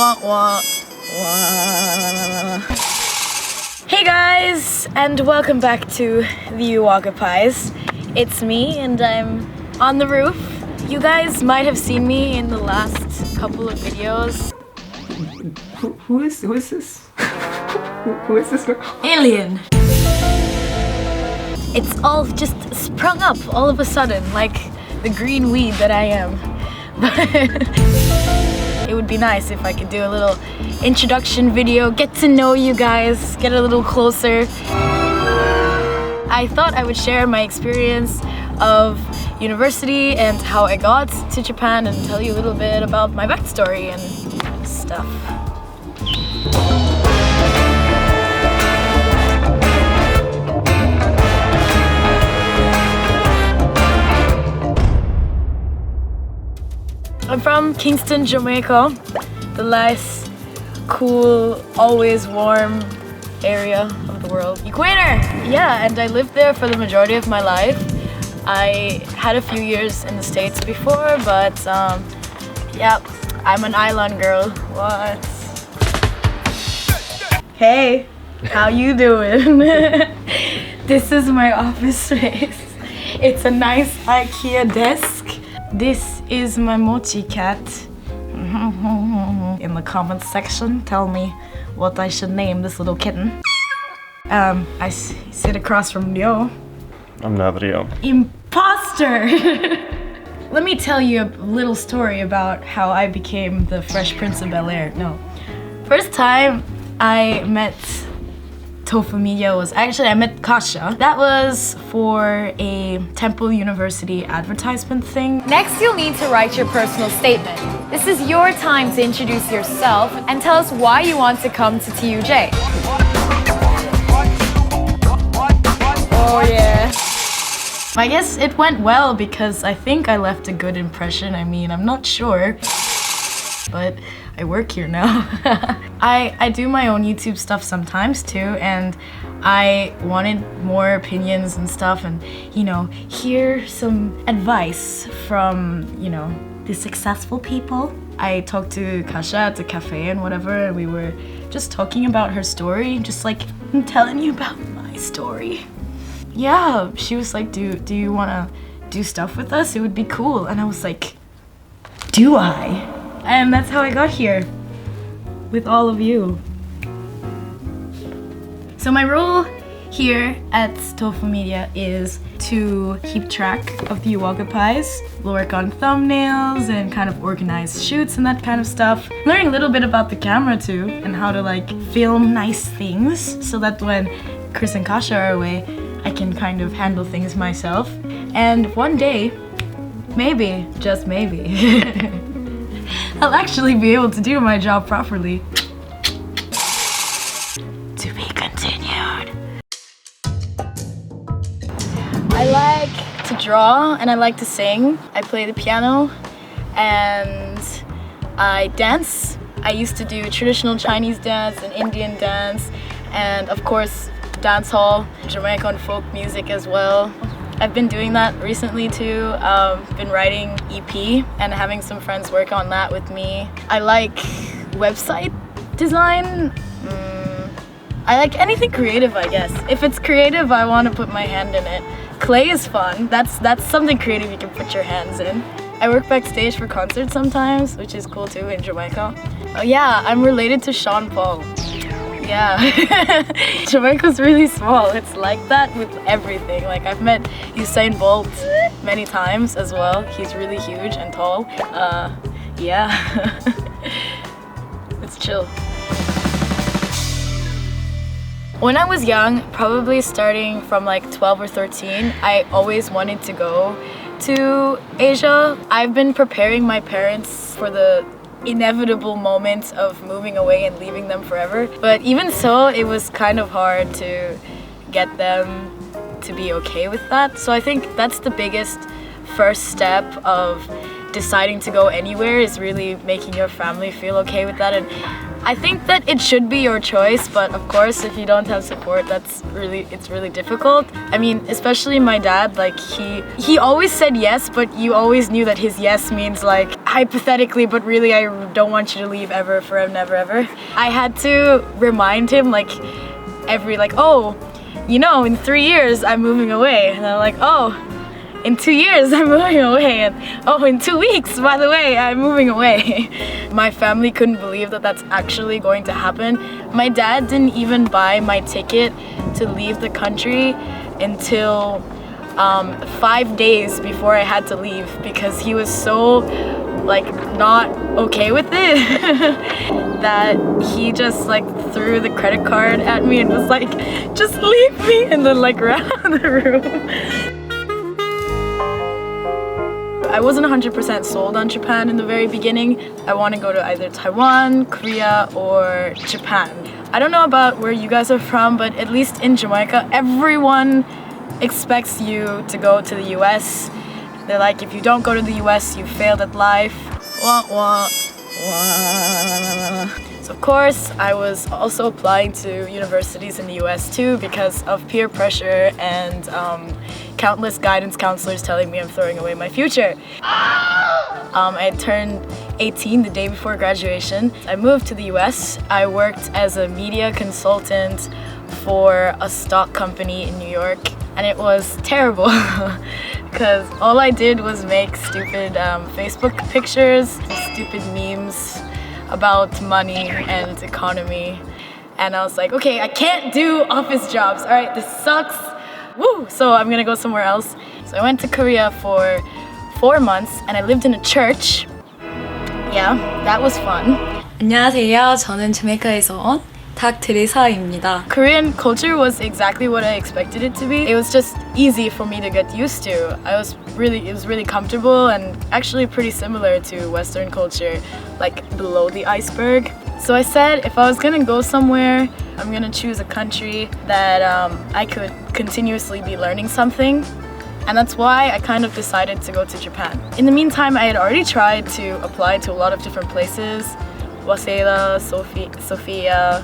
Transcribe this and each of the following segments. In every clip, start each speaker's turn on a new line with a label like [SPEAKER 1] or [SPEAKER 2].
[SPEAKER 1] Wah, wah, wah. Hey guys, and welcome back to the RYO'S. It's me, and I'm on the roof. You guys might have seen me in the last couple of videos.
[SPEAKER 2] Who is this? Who is this girl?
[SPEAKER 1] Alien. It's all just sprung up all of a sudden, like the green weed that I am. It would be nice if I could do a little introduction video, get to know you guys, get a little closer. I thought I would share my experience of university and how I got to Japan and tell you a little bit about my backstory and stuff. I'm from Kingston, Jamaica, the nice, cool, always warm area of the world. Equator! Yeah, and I lived there for the majority of my life. I had a few years in the States before, but yeah, I'm an island girl. What? Hey, how you doing? This is my office space. It's a nice IKEA desk. This is my mochi cat. In the comments section, tell me what I should name this little kitten. I sit across from Ryo.
[SPEAKER 2] I'm not Ryo.
[SPEAKER 1] Imposter! Let me tell you a little story about how I became the Fresh Prince of Bel-Air. No. First time I met Media was actually I met Kasha. That was for a Temple University advertisement thing.
[SPEAKER 3] Next, you'll need to write your personal statement. This is your time to introduce yourself and tell us why you want to come to TUJ.
[SPEAKER 1] Oh yeah. I guess it went well because I think I left a good impression. I mean, I'm not sure, but I work here now. I do my own YouTube stuff sometimes too, and I wanted more opinions and stuff and, you know, hear some advice from, you know, the successful people. I talked to Kasha at the cafe and whatever, and we were just talking about her story, just like I'm telling you about my story. Yeah, she was like, do you wanna do stuff with us? It would be cool. And I was like, do I? And that's how I got here, with all of you. So my role here at Tofu Media is to keep track of the RYO'S, work on thumbnails and kind of organize shoots and that kind of stuff. Learning a little bit about the camera too, and how to like film nice things, so that when Chris and Kasha are away, I can kind of handle things myself. And one day, maybe, just maybe, I'll actually be able to do my job properly. To be continued. I like to draw and I like to sing. I play the piano and I dance. I used to do traditional Chinese dance and Indian dance, and of course dance hall, Jamaican folk music as well. I've been doing that recently too. Been writing EP and having some friends work on that with me. I like website design. I like anything creative, I guess. If it's creative, I want to put my hand in it. Clay is fun. That's something creative you can put your hands in. I work backstage for concerts sometimes, which is cool too in Jamaica. Oh yeah, I'm related to Sean Paul. Yeah, Jamaica's really small. It's like that with everything. Like I've met Usain Bolt many times as well. He's really huge and tall. Yeah, it's chill. When I was young, probably starting from like 12 or 13, I always wanted to go to Asia. I've been preparing my parents for the inevitable moments of moving away and leaving them forever. But even so, it was kind of hard to get them to be okay with that. So I think that's the biggest first step of deciding to go anywhere, is really making your family feel okay with that. And I think that it should be your choice, but of course if you don't have support, it's really difficult. I mean, especially my dad, like he always said yes, but you always knew that his yes means like hypothetically, but really I don't want you to leave ever, forever, never, ever. I had to remind him like every like, oh, you know, in 3 years I'm moving away. And I'm like, oh, in 2 years I'm moving away. And oh, in 2 weeks, by the way, I'm moving away. My family couldn't believe that that's actually going to happen. My dad didn't even buy my ticket to leave the country until 5 days before I had to leave because he was so like not okay with it that he just like threw the credit card at me and was like, just leave me, and then like ran out of the room. I wasn't 100% sold on Japan in the very beginning. I want to go to either Taiwan, Korea, or Japan. I don't know about where you guys are from, but at least in Jamaica, everyone expects you to go to the US. They're like, if you don't go to the US, you failed at life. Wah, wah, wah. So of course, I was also applying to universities in the US too because of peer pressure and countless guidance counselors telling me I'm throwing away my future. I turned 18 the day before graduation. I moved to the US. I worked as a media consultant for a stock company in New York, and it was terrible because all I did was make stupid Facebook pictures, stupid memes about money and economy. And I was like, okay, I can't do office jobs. All right, this sucks. Woo! So I'm gonna go somewhere else. So I went to Korea for 4 months and I lived in a church. Yeah, that was fun.
[SPEAKER 4] 안녕하세요. 저는 자메이카에서 온 테레사입니다.
[SPEAKER 1] Korean culture was exactly what I expected it to be. It was just easy for me to get used to. It was really comfortable and actually pretty similar to Western culture, like below the iceberg. So I said if I was gonna go somewhere, I'm gonna choose a country that I could continuously be learning something. And that's why I kind of decided to go to Japan. In the meantime, I had already tried to apply to a lot of different places. Waseda, Sophia,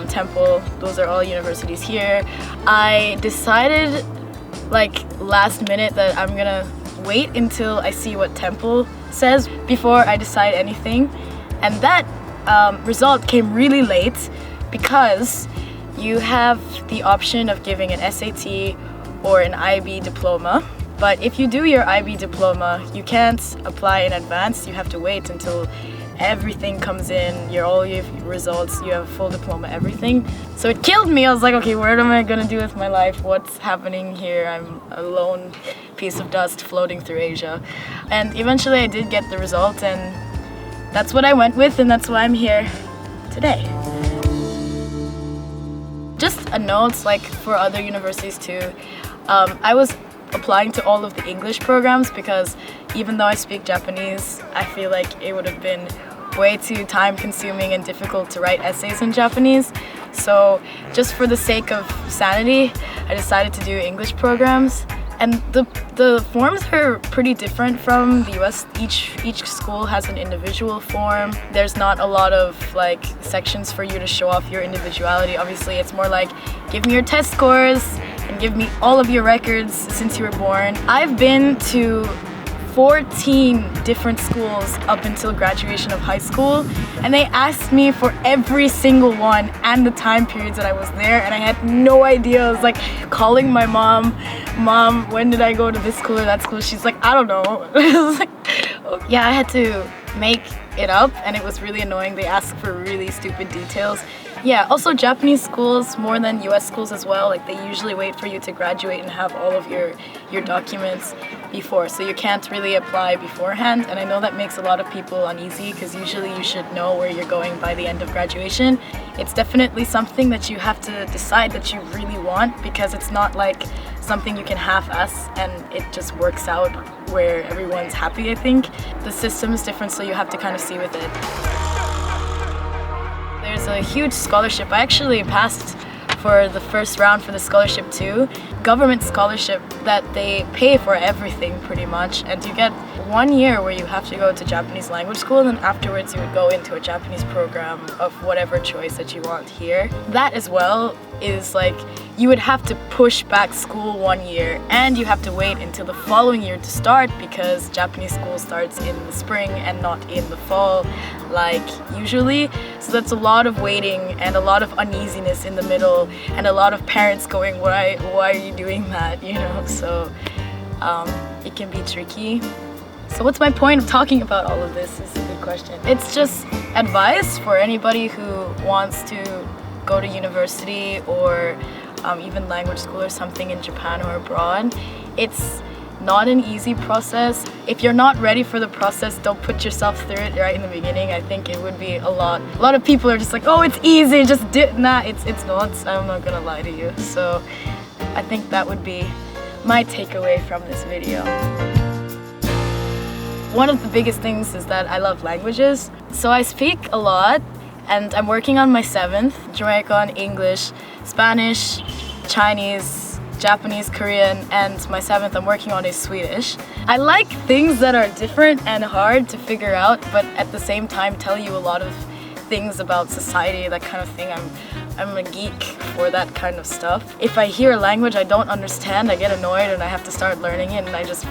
[SPEAKER 1] Temple, those are all universities here. I decided like last minute that I'm gonna wait until I see what Temple says before I decide anything. And that result came really late because you have the option of giving an SAT or an IB diploma. But if you do your IB diploma, you can't apply in advance. You have to wait until everything comes in, all your results, you have full diploma, everything. So it killed me. I was like, okay, what am I gonna do with my life? What's happening here? I'm a lone piece of dust floating through Asia. And eventually I did get the result, and that's what I went with, and that's why I'm here today. Just a note, like for other universities too, I was applying to all of the English programs because even though I speak Japanese, I feel like it would have been way too time consuming and difficult to write essays in Japanese. So just for the sake of sanity, I decided to do English programs. And the forms are pretty different from the US. Each school has an individual form. There's not a lot of like sections for you to show off your individuality. Obviously, it's more like give me your test scores and give me all of your records since you were born. I've been to 14 different schools up until graduation of high school, and they asked me for every single one and the time periods that I was there, and I had no idea. I was like calling my mom, when did I go to this school or that school? She's like, I don't know. I was like, oh. Yeah, I had to make it up, and it was really annoying. They asked for really stupid details. Yeah, also Japanese schools, more than US schools as well, like they usually wait for you to graduate and have all of your documents before, so you can't really apply beforehand. And I know that makes a lot of people uneasy because usually you should know where you're going by the end of graduation. It's definitely something that you have to decide that you really want, because it's not like something you can half-ass and it just works out where everyone's happy. I think the system is different, so you have to kind of see with it. There's a huge scholarship. I actually passed for the first round for the scholarship too. Government scholarship that they pay for everything pretty much, and you get 1 year where you have to go to Japanese language school, and then afterwards you would go into a Japanese program of whatever choice that you want here. That as well is like you would have to push back school 1 year, and you have to wait until the following year to start because Japanese school starts in the spring and not in the fall like usually. So that's a lot of waiting and a lot of uneasiness in the middle, and a lot of parents going, why are you doing that, you know? So it can be tricky. So what's my point of talking about all of this is a good question. It's just advice for anybody who wants to go to university or even language school or something in Japan or abroad. It's not an easy process. If you're not ready for the process, don't put yourself through it right in the beginning. I think it would be a lot of people are just like, oh, it's easy, just do it. Nah, it's not. I'm not gonna lie to you. So I think that would be my takeaway from this video. One of the biggest things is that I love languages. So I speak a lot, and I'm working on my 7th, Jamaican, English, Spanish, Chinese, Japanese, Korean, and my 7th I'm working on is Swedish. I like things that are different and hard to figure out, but at the same time tell you a lot of things about society, that kind of thing. I'm a geek for that kind of stuff. If I hear a language I don't understand, I get annoyed and I have to start learning it, and I just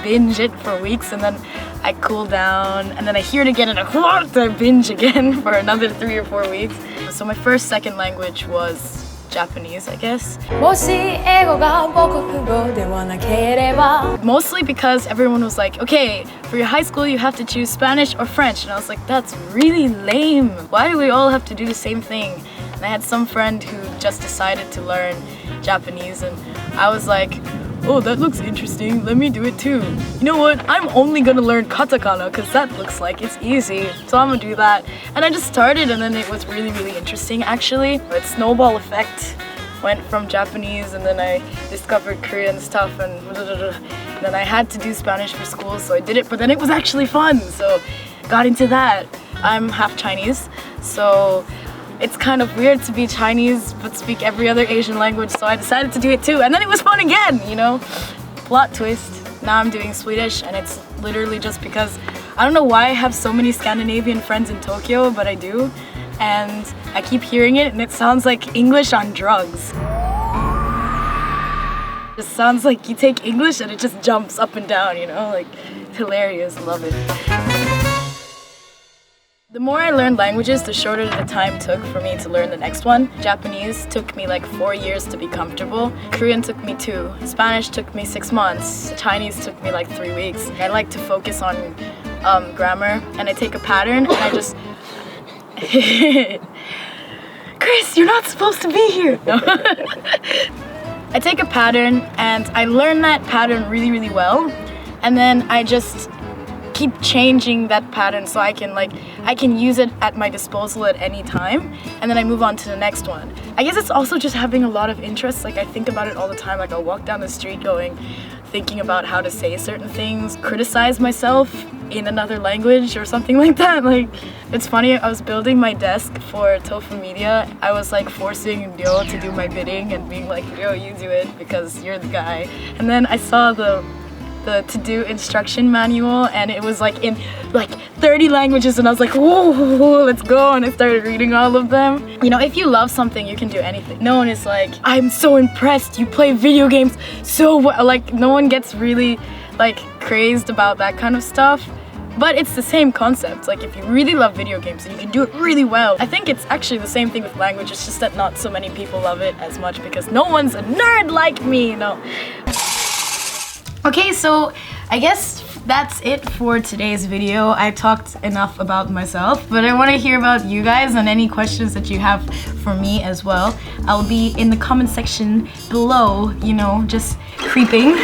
[SPEAKER 1] binge it for weeks, and then I cool down, and then I hear it again and I binge again for another 3 or 4 weeks. So my first second language was Japanese, I guess. Mostly because everyone was like, okay, for your high school you have to choose Spanish or French, and I was like, that's really lame. Why do we all have to do the same thing? And I had some friend who just decided to learn Japanese, and I was like, oh, that looks interesting, let me do it too. You know what, I'm only gonna learn katakana because that looks like it's easy, so I'm gonna do that. And I just started, and then it was really, really interesting actually. But snowball effect, went from Japanese, and then I discovered Korean stuff, and then I had to do Spanish for school, so I did it, but then it was actually fun, so got into that. I'm half Chinese, so it's kind of weird to be Chinese but speak every other Asian language, so I decided to do it too, and then it was fun again, you know? Plot twist. Now I'm doing Swedish, and it's literally just because I don't know why I have so many Scandinavian friends in Tokyo, but I do, and I keep hearing it and it sounds like English on drugs. It just sounds like you take English and it just jumps up and down, you know? Like, hilarious, love it. The more I learned languages, the shorter the time took for me to learn the next one. Japanese took me like 4 years to be comfortable. Korean took me 2. Spanish took me 6 months. Chinese took me like 3 weeks. I like to focus on grammar, and I take a pattern and I just... Chris, you're not supposed to be here! No. I take a pattern and I learn that pattern really, really well, and then I just keep changing that pattern so I can use it at my disposal at any time, and then I move on to the next one. I guess it's also just having a lot of interest. Like, I think about it all the time. Like, I'll walk down the street thinking about how to say certain things, criticize myself in another language or something like that. Like, it's funny, I was building my desk for Tofu Media. I was like forcing Ryo to do my bidding and being like, Ryo, you do it because you're the guy. And then I saw the to-do instruction manual, and it was like in like 30 languages, and I was like, whoa, let's go, and I started reading all of them. You know, if you love something, you can do anything. No one is like, I'm so impressed, you play video games so well. Like, no one gets really like crazed about that kind of stuff. But it's the same concept. Like, if you really love video games and you can do it really well, I think it's actually the same thing with language. It's just that not so many people love it as much because no one's a nerd like me, you know. Okay, so I guess that's it for today's video. I talked enough about myself, but I want to hear about you guys and any questions that you have for me as well. I'll be in the comment section below, you know, just creeping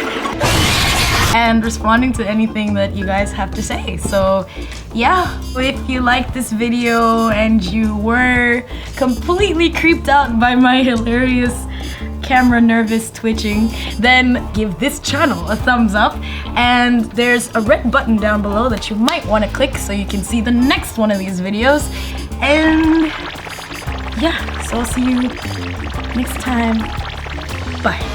[SPEAKER 1] and responding to anything that you guys have to say. So yeah, if you liked this video and you were completely creeped out by my hilarious camera nervous twitching, then give this channel a thumbs up, and there's a red button down below that you might want to click so you can see the next one of these videos. And yeah, so I'll see you next time. Bye.